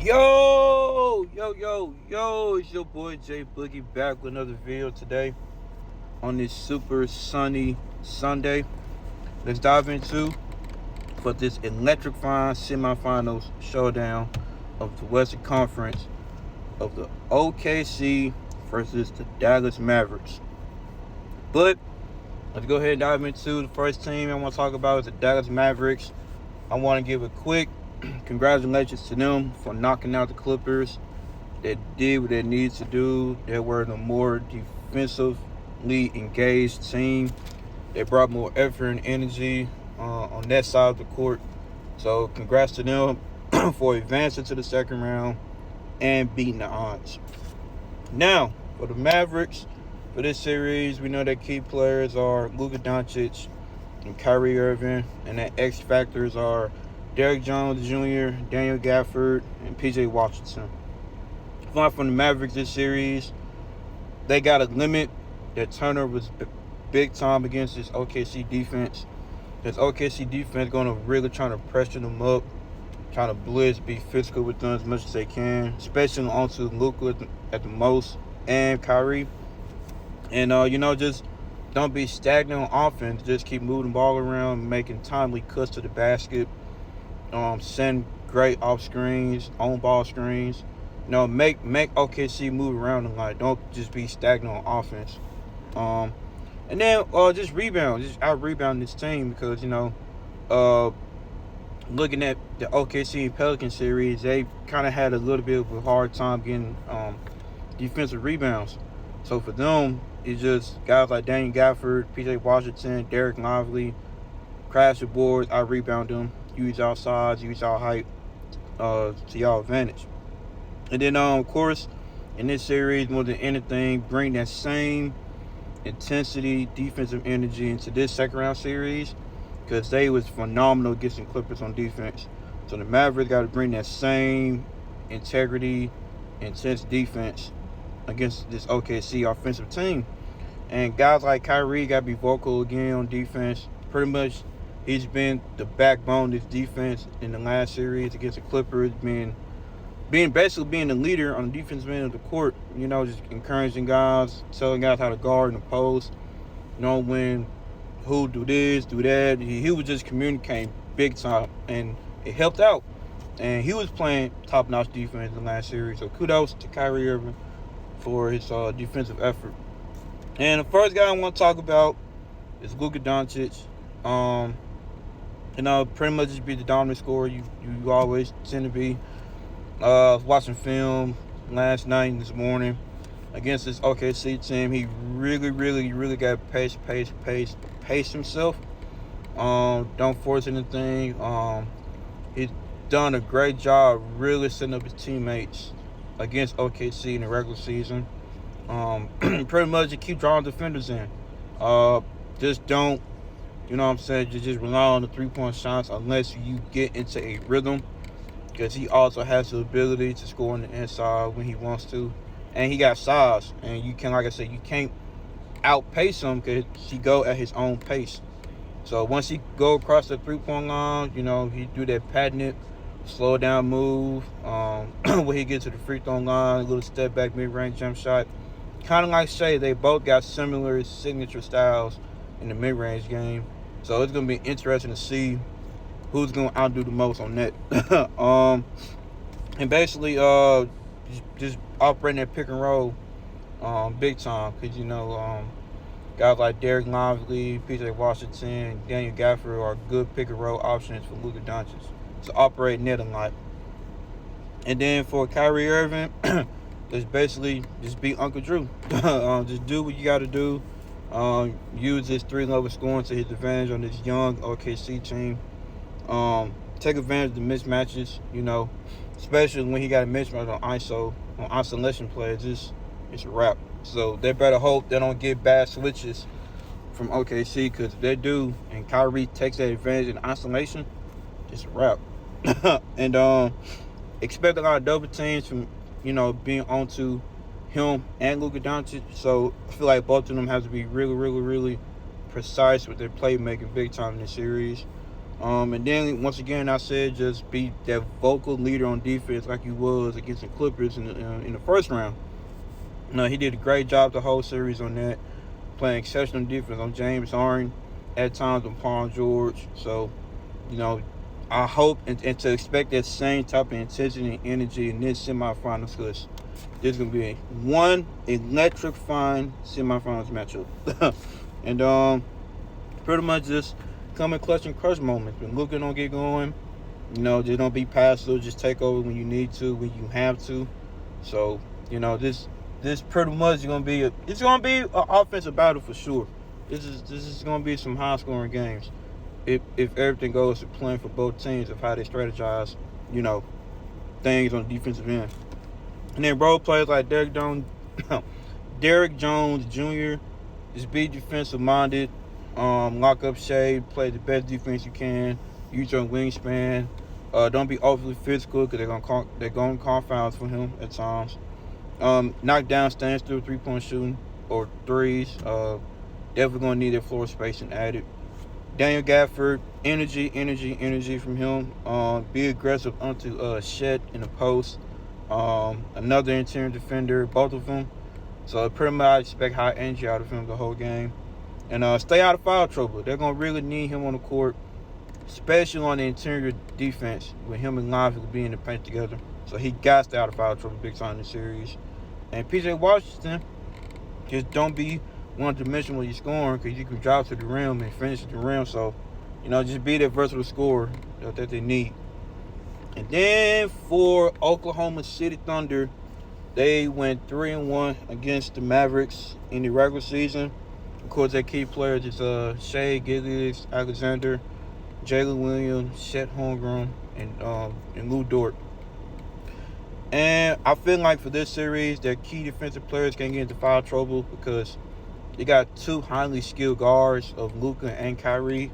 Yo, it's your boy Jay Boogie back with another video today on this super sunny Sunday. Let's dive into for this electrifying semifinals showdown of the Western Conference of the OKC versus the Dallas Mavericks. But let's go ahead and dive into the first team I want to talk about is the Dallas Mavericks. I want to give a quick congratulations to them for knocking out the Clippers. They did what they needed to do. They were the more defensively engaged team. They brought more effort and energy on that side of the court. So congrats to them for advancing to the second round and beating the odds. Now, for the Mavericks, for this series, we know that key players are Luka Doncic and Kyrie Irving, and the X factors are Derrick Jones Jr., Daniel Gafford, and P.J. Washington. Flying from the Mavericks this series, they got to limit their turnovers big time against this OKC defense. This OKC defense going to really try to pressure them up, trying to blitz, be physical with them as much as they can, especially onto Luka at the most and Kyrie. And, just don't be stagnant on offense. Just keep moving the ball around, making timely cuts to the basket. Send great off screens, on ball screens. Make OKC move around a lot. Don't just be stagnant on offense. And then just rebound, just out rebound this team because looking at the OKC and Pelican series, they kind of had a little bit of a hard time getting defensive rebounds. So for them, it's just guys like Daniel Gafford, P.J. Washington, Derek Lively, crash the boards, out rebound them. Use our size, use our height to y'all advantage. And then, of course, in this series, more than anything, bring that same intensity, defensive energy into this second round series because they was phenomenal against the Clippers on defense. So the Mavericks got to bring that same integrity, intense defense against this OKC offensive team. And guys like Kyrie got to be vocal again on defense. Pretty much, he's been the backbone of this defense in the last series against the Clippers, being the leader on the defensive end of the court. Just encouraging guys, telling guys how to guard in the post. When who do this, do that. He was just communicating big time, and it helped out. And he was playing top-notch defense in the last series. So kudos to Kyrie Irving for his defensive effort. And the first guy I want to talk about is Luka Doncic. Pretty much just be the dominant scorer you always tend to be. Watching film last night and this morning against this OKC team, he really got to pace himself. Don't force anything. He's done a great job really setting up his teammates against OKC in the regular season. Pretty much to keep drawing defenders in. Just don't, just rely on the three-point shots unless you get into a rhythm, because he also has the ability to score on the inside when he wants to. And he got size. And you can, like I said, you can't outpace him because he go at his own pace. So once he go across the three-point line, he do that patented slow down move. When he gets to the free throw line, a little step back mid-range jump shot. Kind of like Shea, they both got similar signature styles in the mid-range game. So it's going to be interesting to see who's going to outdo the most on that. And basically, just operating that pick and roll big time. Because, guys like Derek Lively, P.J. Washington, Daniel Gafford are good pick and roll options for Luka Doncic. So operating that a lot. And then for Kyrie Irving, just basically just be Uncle Drew. Just do what you got to do. Use his three-level scoring to his advantage on this young OKC team. Take advantage of the mismatches, especially when he got a mismatch on isolation plays. It's a wrap. So they better hope they don't get bad switches from OKC, because if they do and Kyrie takes that advantage in isolation, it's a wrap. And expect a lot of double teams from being onto him and Luka Doncic. So I feel like both of them have to be really precise with their playmaking big time in this series. And then once again, I said just be that vocal leader on defense like he was against the Clippers in the first round. He did a great job the whole series on that, playing exceptional defense on James Harden, at times on Paul George. So, I hope and to expect that same type of intensity and energy in this semifinals, because there's going to be one electrifying semifinals matchup. And pretty much just come in clutch and crush moments. When Luka don't get going, just don't be passive. Just take over when you need to, when you have to. So, this pretty much is gonna be an offensive battle for sure. This is gonna be some high scoring games. If everything goes to plan for both teams of how they strategize, things on the defensive end. And then role players like Derek Jones Jr. Just be defensive minded. Lock up shade, play the best defense you can. Use your wingspan. Don't be overly physical because they're gonna call fouls for him at times. Knock down stands through 3-point shooting or threes. Definitely gonna need their floor spacing added. Daniel Gafford, energy from him. Be aggressive onto Shed in the post. Another interior defender, both of them. So pretty much I expect high energy out of him the whole game. And stay out of foul trouble. They're going to really need him on the court, especially on the interior defense, with him and Live being in the paint together. So he got to stay out of foul trouble big time in the series. And P.J. Washington, just don't be one-dimensional when you're scoring, because you can drop to the rim and finish at the rim. So, just be that versatile scorer that they need. And then for Oklahoma City Thunder, they went 3-1 against the Mavericks in the regular season. Of course, their key players is Shai Gilgeous-Alexander, Jalen Williams, Chet Holmgren, and Lou Dort. And I feel like for this series, their key defensive players can get into foul trouble because they got two highly skilled guards of Luka and Kyrie.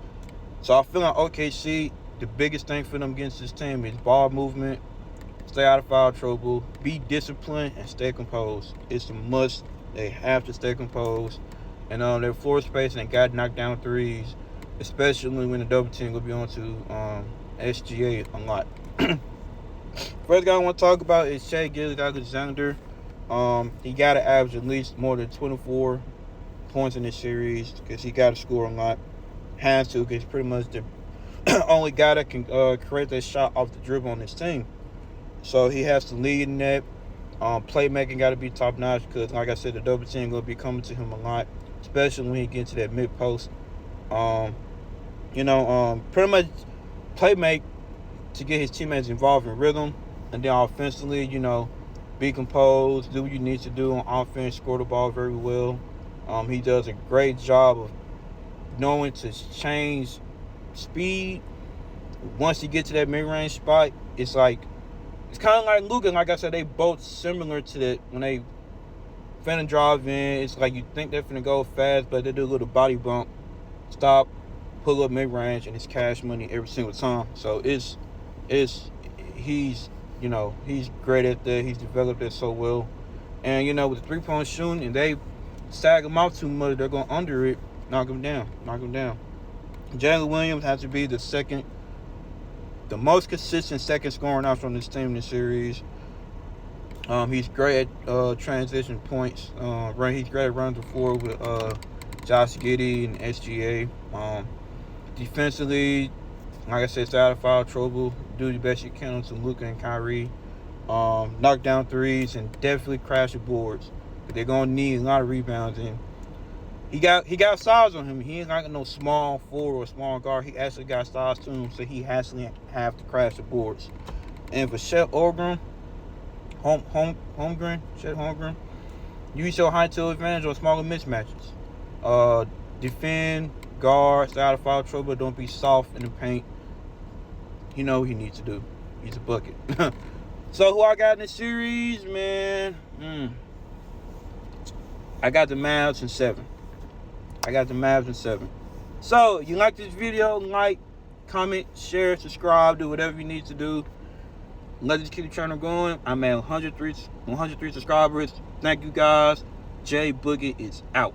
So I feel like OKC, the biggest thing for them against this team is ball movement, stay out of foul trouble, be disciplined, and stay composed. It's a must. They have to stay composed. And their floor spacing and got knocked down threes, especially when the double team will be on to SGA a lot. First guy I want to talk about is Shai Gilgeous-Alexander. He got to average at least more than 24 points in this series because he got to score a lot. Has to, because he's pretty much the only guy that can create that shot off the dribble on this team. So he has to lead in that. Playmaking got to be top notch because, like I said, the double team going to be coming to him a lot, especially when he gets to that mid post. Pretty much playmake to get his teammates involved in rhythm, and then offensively, be composed, do what you need to do on offense, score the ball very well. He does a great job of knowing to change speed. Once you get to that mid-range spot, it's kind of like Luka. Like I said, they both similar to that. When they finna drive in, it's like you think they're finna go fast, but they do a little body bump, stop, pull up mid-range, and it's cash money every single time. So he's great at that. He's developed that so well. And, with the 3-point shooting, and they sag him out too much, they're going under it, knock him down. Jalen Williams has to be the most consistent second scoring option on this team in this series. He's great at transition points. He's great at running the floor with Josh Giddey and SGA. Defensively, like I said, stay out of foul trouble. Do the best you can to Luka and Kyrie. Knock down threes and definitely crash the boards. But they're gonna need a lot of rebounds. And he got size on him. He ain't like no small forward or small guard. He actually got size to him, so he has to have to crash the boards. And for Chet Holmgren, use your height to advantage on smaller mismatches. Defend, guard, stay out of foul trouble. Don't be soft in the paint. You know what he needs to do. He's a bucket. So who I got in this series, man? I got the Mavs in 7. So, you like this video, like, comment, share, subscribe, do whatever you need to do. Let's keep the channel going. I'm at 103 subscribers. Thank you guys. J Boogie is out.